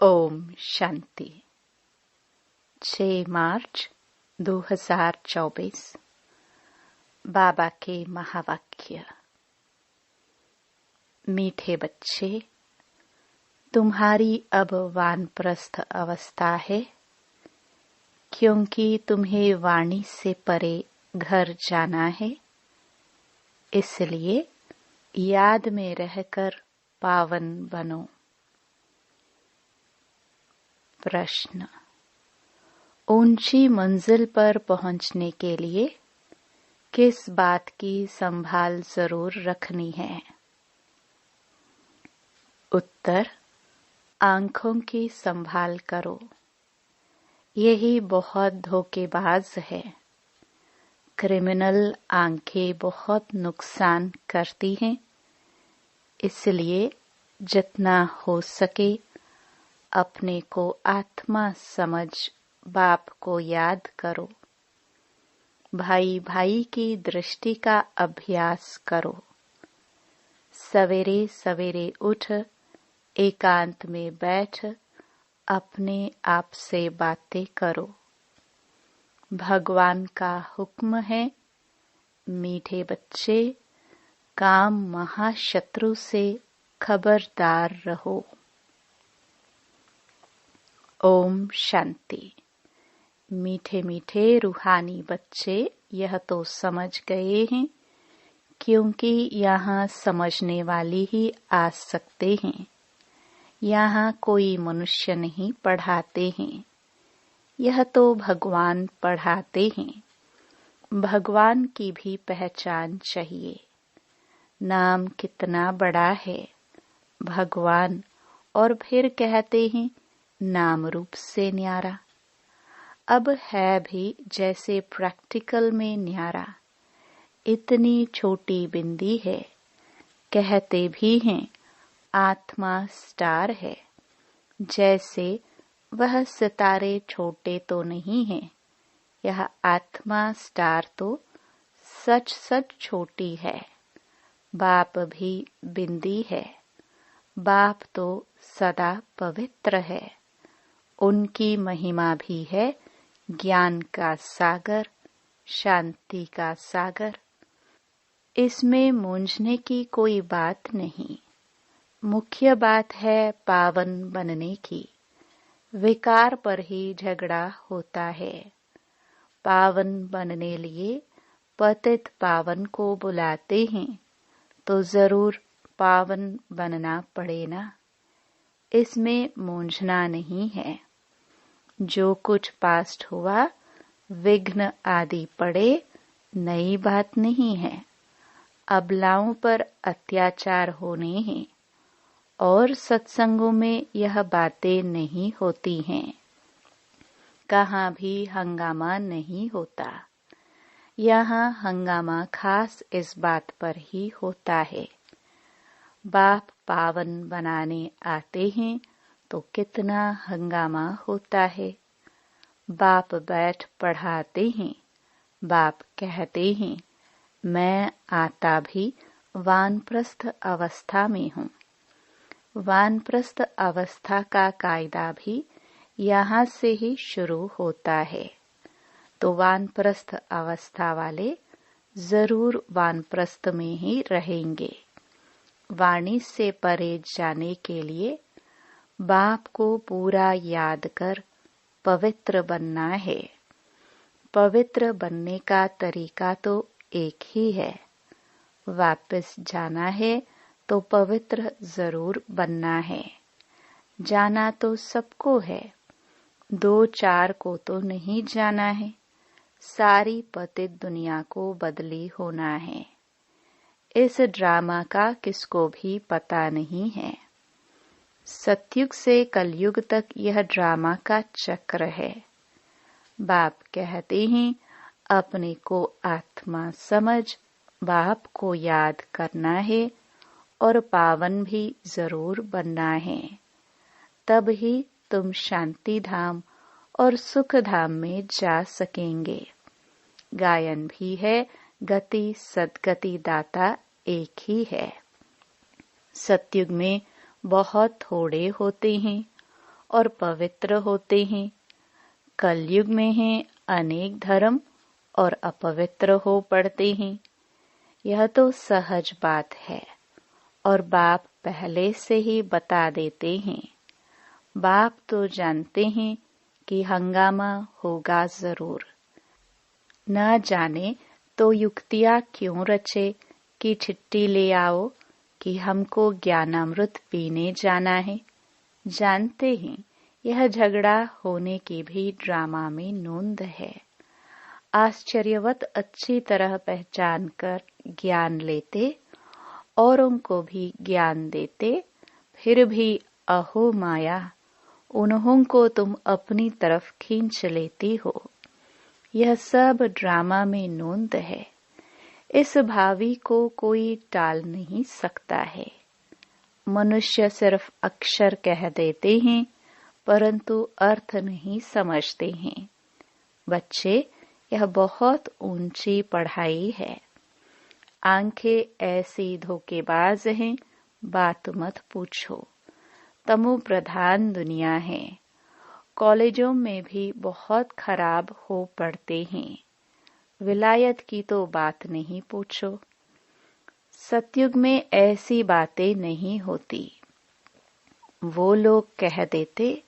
ओम शांति। 6 मार्च 2024। बाबा के महावाक्य। मीठे बच्चे, तुम्हारी अब वानप्रस्थ अवस्था है, क्योंकि तुम्हें वाणी से परे घर जाना है। इसलिए याद में रहकर पावन बनो। प्रश्न: ऊंची मंजिल पर पहुंचने के लिए किस बात की संभाल जरूर रखनी है? उत्तर: आंखों की संभाल करो। यही बहुत धोखेबाज है। क्रिमिनल आंखें बहुत नुकसान करती हैं। इसलिए जितना हो सके अपने को आत्मा समझ बाप को याद करो। भाई भाई की दृष्टि का अभ्यास करो। सवेरे सवेरे उठ एकांत में बैठ अपने आप से बातें करो। भगवान का हुक्म है, मीठे बच्चे, काम महाशत्रु से खबरदार रहो। ओम शांति। मीठे मीठे रूहानी बच्चे यह तो समझ गए हैं, क्योंकि यहाँ समझने वाली ही आ सकते हैं। यहाँ कोई मनुष्य नहीं पढ़ाते हैं, यह तो भगवान पढ़ाते हैं। भगवान की भी पहचान चाहिए। नाम कितना बड़ा है, भगवान, और फिर कहते हैं नाम रूप से न्यारा। अब है भी जैसे प्रैक्टिकल में न्यारा। इतनी छोटी बिंदी है, कहते भी हैं आत्मा स्टार है। जैसे वह सितारे छोटे तो नहीं हैं, यह आत्मा स्टार तो सच सच छोटी है। बाप भी बिंदी है। बाप तो सदा पवित्र है। उनकी महिमा भी है ज्ञान का सागर, शांति का सागर। इसमें मूंझने की कोई बात नहीं। मुख्य बात है पावन बनने की। विकार पर ही झगड़ा होता है। पावन बनने लिए पतित पावन को बुलाते हैं, तो जरूर पावन बनना पड़े ना। इसमें मूंझना नहीं है। जो कुछ पास्ट हुआ, विघ्न आदि पड़े, नई बात नहीं है। अबलाओं पर अत्याचार होने हैं, और सत्संगों में यह बातें नहीं होती हैं। कहाँ भी हंगामा नहीं होता। यहाँ हंगामा खास इस बात पर ही होता है। बाप पावन बनाने आते हैं तो कितना हंगामा होता है। बाप बैठ पढ़ाते हैं। बाप कहते हैं मैं आता भी वानप्रस्थ अवस्था में हूँ। वानप्रस्थ अवस्था का कायदा भी यहाँ से ही शुरू होता है। तो वानप्रस्थ अवस्था वाले जरूर वानप्रस्थ में ही रहेंगे। वाणी से परे जाने के लिए बाप को पूरा याद कर पवित्र बनना है। पवित्र बनने का तरीका तो एक ही है। वापस जाना है तो पवित्र जरूर बनना है। जाना तो सबको है, 2-4 को तो नहीं जाना है। सारी पतित दुनिया को बदली होना है। इस ड्रामा का किसको भी पता नहीं है। सतयुग से कलयुग तक यह ड्रामा का चक्र है। बाप कहते हैं अपने को आत्मा समझ बाप को याद करना है और पावन भी जरूर बनना है। तब ही तुम शांति धाम और सुख धाम में जा सकेंगे। गायन भी है, गति सद्गति दाता एक ही है। सतयुग में बहुत थोड़े होते हैं और पवित्र होते हैं। कलयुग में हैं अनेक धर्म और अपवित्र हो पड़ते हैं। यह तो सहज बात है और बाप पहले से ही बता देते हैं। बाप तो जानते हैं कि हंगामा होगा जरूर। न जाने तो युक्तियां क्यों रचे कि चिट्ठी ले आओ कि हमको ज्ञानामृत पीने जाना है। जानते हैं यह झगड़ा होने की भी ड्रामा में नोंद है। आश्चर्यवत अच्छी तरह पहचान कर ज्ञान लेते औरों को भी ज्ञान देते, फिर भी अहो माया, उन्हों को तुम अपनी तरफ खींच लेती हो। यह सब ड्रामा में नोंद है। इस भावी को कोई टाल नहीं सकता है। मनुष्य सिर्फ अक्षर कह देते हैं परंतु अर्थ नहीं समझते हैं। बच्चे, यह बहुत ऊंची पढ़ाई है। आंखें ऐसी धोखेबाज हैं, बात मत पूछो। तमो प्रधान दुनिया है। कॉलेजों में भी बहुत खराब हो पड़ते हैं। विलायत की तो बात नहीं पूछो। सतयुग में ऐसी बातें नहीं होती। वो लोग कह देते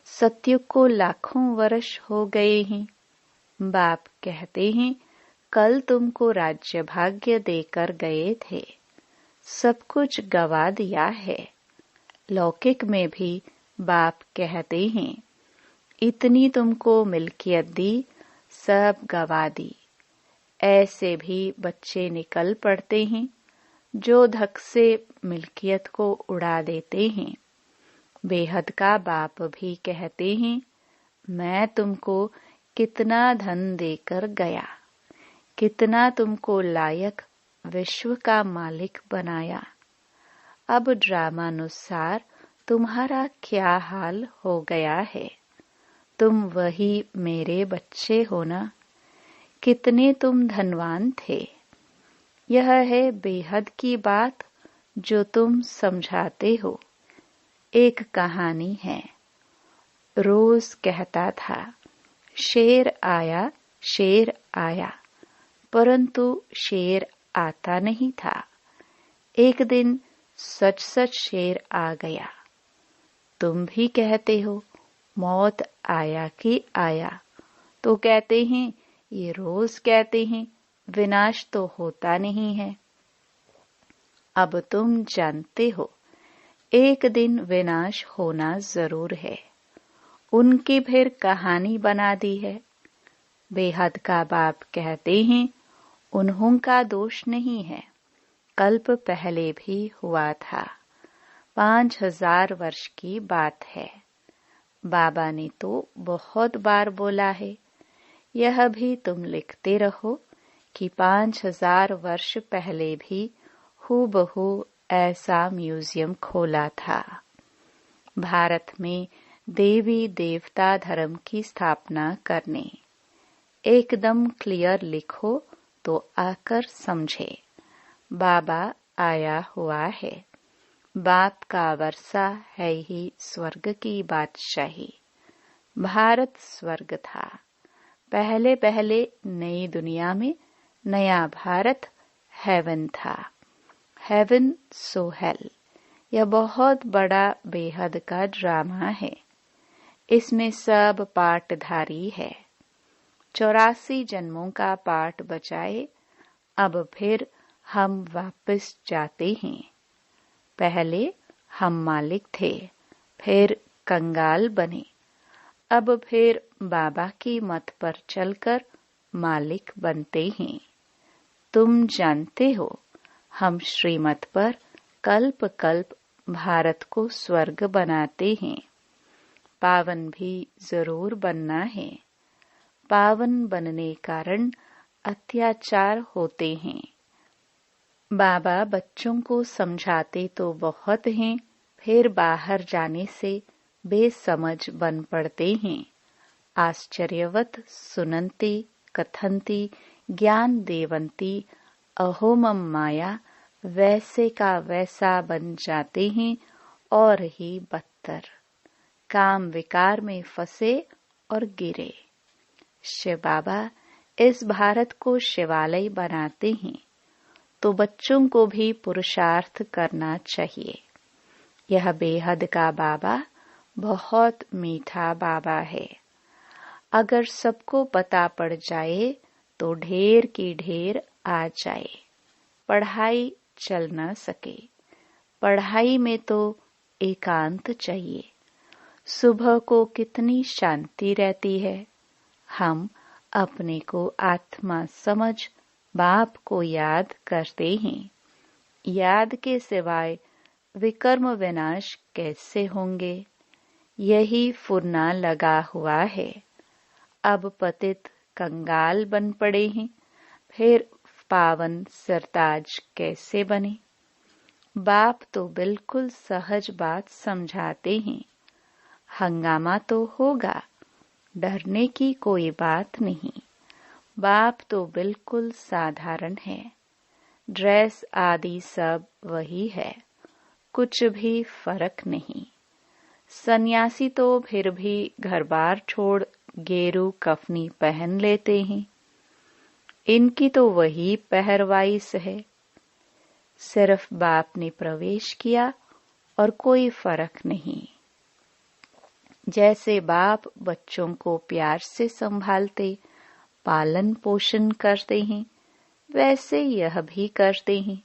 सतयुग को लाखों वर्ष हो गए हैं। बाप कहते हैं कल तुमको राज्य भाग्य देकर गए थे, सब कुछ गवा दिया है। लौकिक में भी बाप कहते हैं इतनी तुमको मिल्कियत दी, सब गवा दी। ऐसे भी बच्चे निकल पड़ते हैं जो धक से मिल्कियत को उड़ा देते हैं। बेहद का बाप भी कहते हैं मैं तुमको कितना धन देकर गया, कितना तुमको लायक विश्व का मालिक बनाया। अब ड्रामानुसार तुम्हारा क्या हाल हो गया है। तुम वही मेरे बच्चे हो ना। कितने तुम धनवान थे। यह है बेहद की बात जो तुम समझाते हो। एक कहानी है। रोज कहता था शेर आया, शेर आया, परंतु शेर आता नहीं था। एक दिन सच सच शेर आ गया। तुम भी कहते हो मौत आया कि आया, तो कहते हैं ये रोज कहते हैं, विनाश तो होता नहीं है। अब तुम जानते हो एक दिन विनाश होना जरूर है। उनकी फिर कहानी बना दी है। बेहद का बाप कहते हैं उन्हों का दोष नहीं है। कल्प पहले भी हुआ था। 5000 वर्ष की बात है। बाबा ने तो बहुत बार बोला है। यह भी तुम लिखते रहो कि 5000 वर्ष पहले भी हूबहू ऐसा म्यूजियम खोला था। भारत में देवी देवता धर्म की स्थापना करने। एकदम क्लियर लिखो तो आकर समझे। बाबा आया हुआ है। बाप का वर्षा है ही स्वर्ग की बादशाही। भारत स्वर्ग था। पहले पहले नई दुनिया में नया भारत हेवन था। हेवन सो हेल। यह बहुत बड़ा बेहद का ड्रामा है। इसमें सब पाठधारी है। 84 जन्मों का पाठ बचाए। अब फिर हम वापस जाते हैं। पहले हम मालिक थे, फिर कंगाल बने। अब फिर बाबा की मत पर चलकर मालिक बनते हैं। तुम जानते हो हम श्रीमत पर कल्प कल्प भारत को स्वर्ग बनाते हैं। पावन भी जरूर बनना है। पावन बनने कारण अत्याचार होते हैं। बाबा बच्चों को समझाते तो बहुत हैं, फिर बाहर जाने से बेसमझ बन पड़ते हैं। आश्चर्यवत सुनंती कथंती ज्ञान देवंती अहोमम माया वैसे का वैसा बन जाते हैं और ही बदतर। काम विकार में फंसे और गिरे। शिव बाबा इस भारत को शिवालय बनाते हैं, तो बच्चों को भी पुरुषार्थ करना चाहिए। यह बेहद का बाबा बहुत मीठा बाबा है। अगर सबको पता पड़ जाए तो ढेर की ढेर आ जाए, पढ़ाई चल न सके। पढ़ाई में तो एकांत चाहिए। सुबह को कितनी शांति रहती है। हम अपने को आत्मा समझ बाप को याद करते हैं। याद के सिवाय विकर्म विनाश कैसे होंगे? यही फुरना लगा हुआ है। अब पतित कंगाल बन पड़े हैं, फिर पावन सरताज कैसे बने? बाप तो बिल्कुल सहज बात समझाते हैं। हंगामा तो होगा, डरने की कोई बात नहीं। बाप तो बिल्कुल साधारण है। ड्रेस आदि सब वही है, कुछ भी फर्क नहीं। सन्यासी तो फिर भी घर बार छोड़ गेरू कफनी पहन लेते हैं। इनकी तो वही पहरवाइश है। सिर्फ बाप ने प्रवेश किया और कोई फर्क नहीं। जैसे बाप बच्चों को प्यार से संभालते, पालन पोषण करते हैं, वैसे यह भी करते हैं।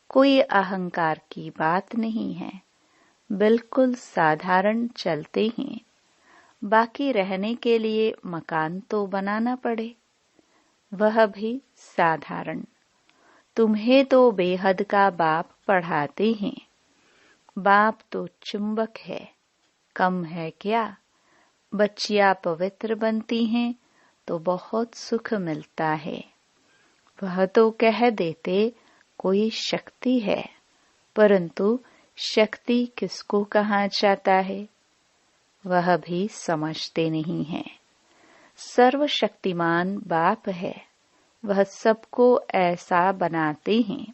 कोई अहंकार की बात नहीं है, बिल्कुल साधारण चलते हैं। बाकी रहने के लिए मकान तो बनाना पड़े, वह भी साधारण। तुम्हें तो बेहद का बाप पढ़ाते हैं। बाप तो चुंबक है, कम है क्या? बच्चियां पवित्र बनती हैं तो बहुत सुख मिलता है। वह तो कह देते कोई शक्ति है, परंतु शक्ति किसको कहा जाता है वह भी समझते नहीं है। सर्वशक्तिमान बाप है, वह सबको ऐसा बनाते हैं,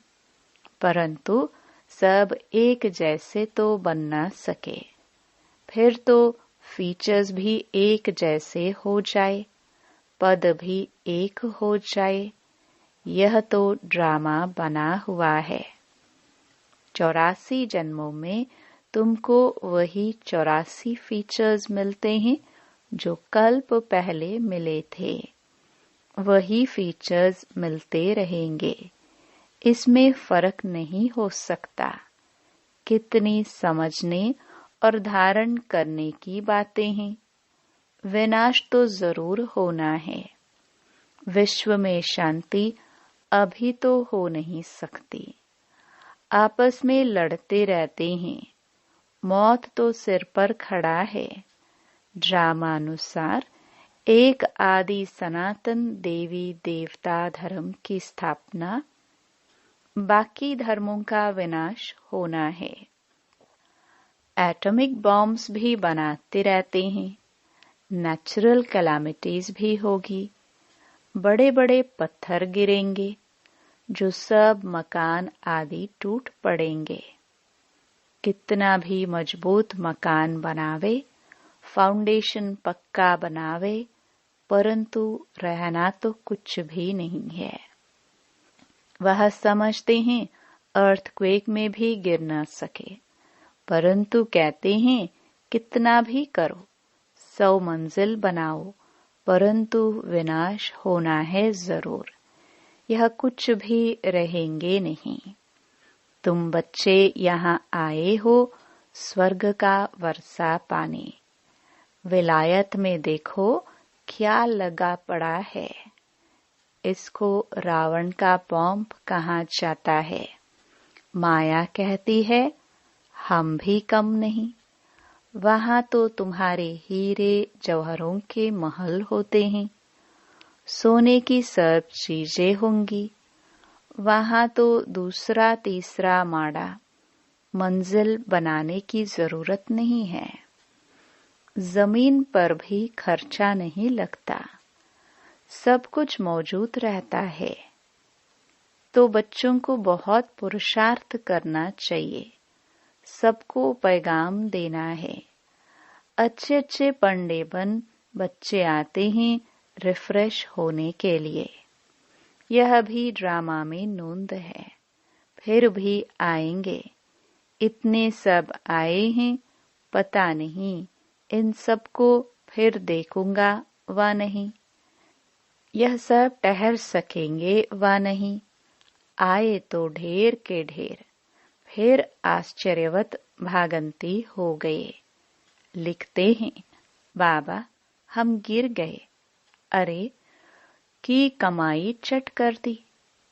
परंतु सब एक जैसे तो बन न सके। फिर तो फीचर्स भी एक जैसे हो जाए, पद भी एक हो जाए। यह तो ड्रामा बना हुआ है। 84 जन्मों में तुमको वही 84 फीचर्स मिलते हैं जो कल्प पहले मिले थे। वही फीचर्स मिलते रहेंगे, इसमें फर्क नहीं हो सकता। कितनी समझने और धारण करने की बातें हैं। विनाश तो जरूर होना है। विश्व में शांति अभी तो हो नहीं सकती। आपस में लड़ते रहते हैं। मौत तो सिर पर खड़ा है। ड्रामानुसार एक आदि सनातन देवी देवता धर्म की स्थापना, बाकी धर्मों का विनाश होना है। एटॉमिक बॉम्ब्स भी बनाते रहते हैं। नेचुरल कैलामिटीज भी होगी। बड़े बड़े पत्थर गिरेंगे, जो सब मकान आदि टूट पड़ेंगे। कितना भी मजबूत मकान बनावे, फाउंडेशन पक्का बनावे, परंतु रहना तो कुछ भी नहीं है। वह समझते हैं अर्थक्वेक में भी गिर न सके, परंतु कहते हैं कितना भी करो, 100 मंजिल बनाओ, परंतु विनाश होना है जरूर। यह कुछ भी रहेंगे नहीं। तुम बच्चे यहाँ आए हो स्वर्ग का वर्षा पाने। विलायत में देखो क्या लगा पड़ा है। इसको रावण का बॉम्ब कहा जाता है। माया कहती है हम भी कम नहीं। वहां तो तुम्हारे हीरे जौहरों के महल होते हैं, सोने की सब चीजें होंगी। वहां तो दूसरा तीसरा माड़ा मंजिल बनाने की जरूरत नहीं है। जमीन पर भी खर्चा नहीं लगता, सब कुछ मौजूद रहता है। तो बच्चों को बहुत पुरुषार्थ करना चाहिए, सबको पैगाम देना है। अच्छे अच्छे पंडे बन बच्चे आते हैं रिफ्रेश होने के लिए। यह भी ड्रामा में नोंद है। फिर भी आएंगे। इतने सब आए हैं, पता नहीं इन सबको फिर देखूंगा व नहीं। यह सब ठहर सकेंगे व नहीं। आए तो ढेर के ढेर। फिर आश्चर्यवत भागंती हो गए। लिखते हैं, बाबा हम गिर गए। अरे की कमाई चट कर दी।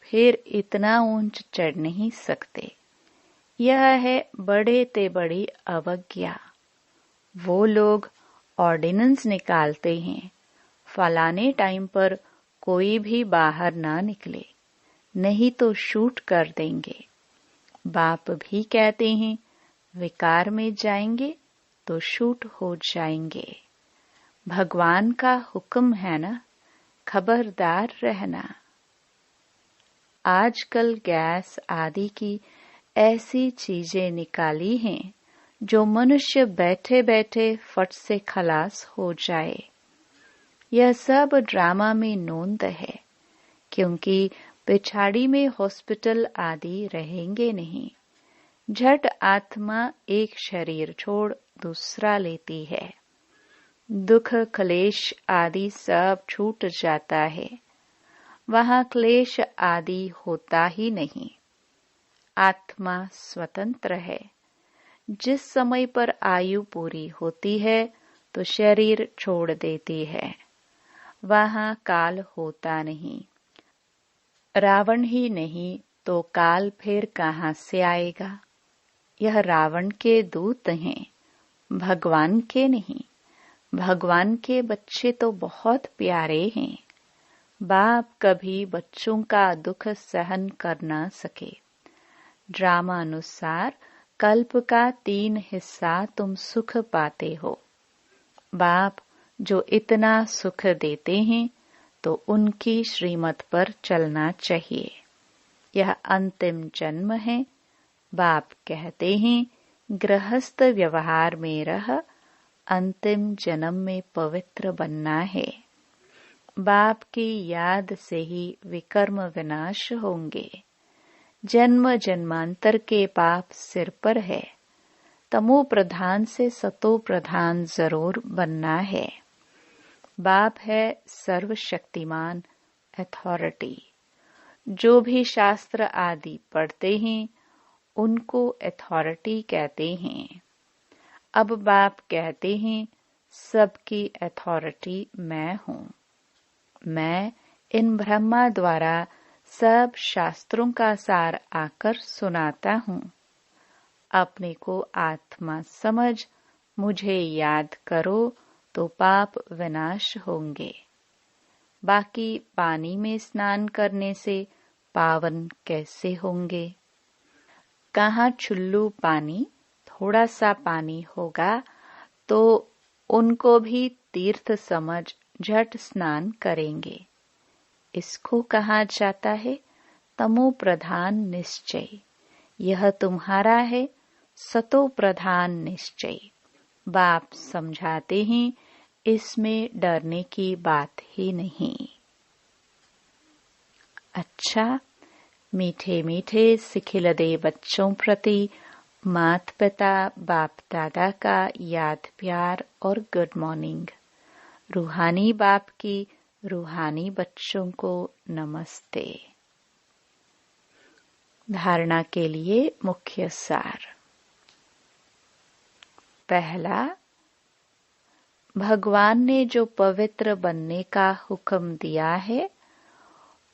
फिर इतना ऊंच चढ़ नहीं सकते। यह है बड़े ते बड़ी अवज्ञा। वो लोग ऑर्डिनेंस निकालते हैं, फलाने टाइम पर कोई भी बाहर ना निकले, नहीं तो शूट कर देंगे। बाप भी कहते हैं विकार में जाएंगे तो शूट हो जाएंगे। भगवान का हुक्म है ना, खबरदार रहना। आजकल गैस आदि की ऐसी चीजें निकाली हैं जो मनुष्य बैठे बैठे फट से खलास हो जाए। यह सब ड्रामा में नोंद है, क्योंकि पिछाड़ी में हॉस्पिटल आदि रहेंगे नहीं। झट आत्मा एक शरीर छोड़ दूसरा लेती है। दुख क्लेश आदि सब छूट जाता है। वहां क्लेश आदि होता ही नहीं। आत्मा स्वतंत्र है। जिस समय पर आयु पूरी होती है तो शरीर छोड़ देती है। वहां काल होता नहीं। रावण ही नहीं तो काल फिर कहां से आएगा। यह रावण के दूत हैं, भगवान के नहीं। भगवान के बच्चे तो बहुत प्यारे हैं। बाप कभी बच्चों का दुख सहन कर ना सके। ड्रामानुसार कल्प का 3 हिस्सा तुम सुख पाते हो। बाप जो इतना सुख देते हैं तो उनकी श्रीमत पर चलना चाहिए। यह अंतिम जन्म है। बाप कहते हैं गृहस्थ व्यवहार में रह अंतिम जन्म में पवित्र बनना है। बाप की याद से ही विकर्म विनाश होंगे। जन्म जन्मांतर के पाप सिर पर है। तमो प्रधान से सतो प्रधान जरूर बनना है। बाप है सर्वशक्तिमान अथॉरिटी। जो भी शास्त्र आदि पढ़ते हैं उनको अथॉरिटी कहते हैं। अब बाप कहते हैं सबकी अथॉरिटी मैं हूँ। मैं इन ब्रह्मा द्वारा सब शास्त्रों का सार आकर सुनाता हूँ। अपने को आत्मा समझ मुझे याद करो तो पाप विनाश होंगे। बाकी पानी में स्नान करने से पावन कैसे होंगे। कहाँ चुल्लू पानी, थोड़ा सा पानी होगा तो उनको भी तीर्थ समझ झट स्नान करेंगे। इसको कहा जाता है तमो प्रधान निश्चय। यह तुम्हारा है सतो प्रधान निश्चय। बाप समझाते हैं इसमें डरने की बात ही नहीं। अच्छा, मीठे मीठे सिखिलदे बच्चों प्रति मात पिता बाप दादा का याद प्यार और गुड मॉर्निंग। रूहानी बाप की रूहानी बच्चों को नमस्ते। धारणा के लिए मुख्य सार। पहला, भगवान ने जो पवित्र बनने का हुक्म दिया है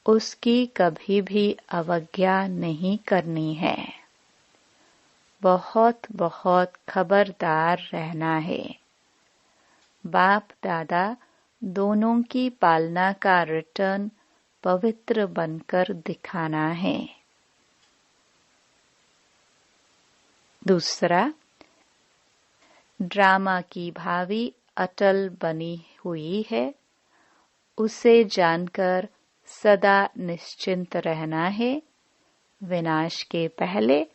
उसकी कभी भी अवज्ञा नहीं करनी है। बहुत बहुत खबरदार रहना है। बाप दादा दोनों की पालना का रिटर्न पवित्र बनकर दिखाना है। दूसरा, ड्रामा की भावी अटल बनी हुई है, उसे जानकर सदा निश्चिंत रहना है। विनाश के पहले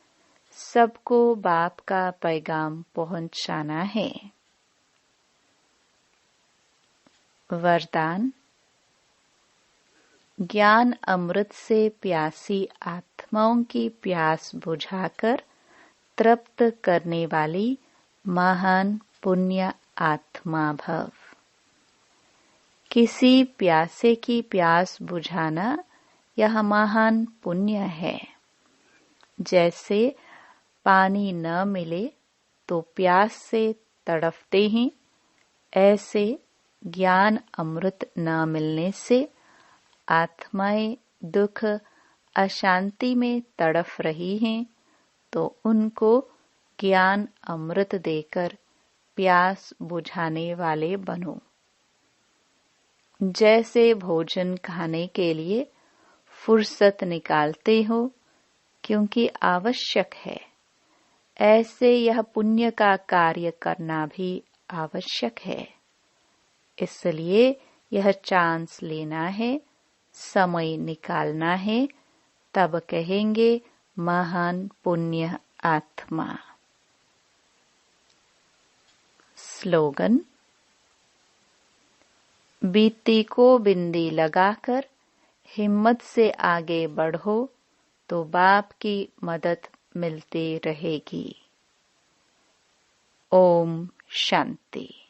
सबको बाप का पैगाम पहुंचाना है। वरदान। ज्ञान अमृत से प्यासी आत्माओं की प्यास बुझाकर तृप्त करने वाली महान पुण्य आत्मा भव। किसी प्यासे की प्यास बुझाना यह महान पुण्य है। जैसे पानी न मिले तो प्यास से तड़पते हैं, ऐसे ज्ञान अमृत न मिलने से आत्माएं दुख अशांति में तड़प रही हैं, तो उनको ज्ञान अमृत देकर प्यास बुझाने वाले बनो। जैसे भोजन खाने के लिए फुर्सत निकालते हो क्योंकि आवश्यक है, ऐसे यह पुण्य का कार्य करना भी आवश्यक है। इसलिए यह चांस लेना है, समय निकालना है, तब कहेंगे महान पुण्य आत्मा। स्लोगन। बीती को बिंदी लगाकर हिम्मत से आगे बढ़ो तो बाप की मदद मिलती रहेगी। ओम शांति।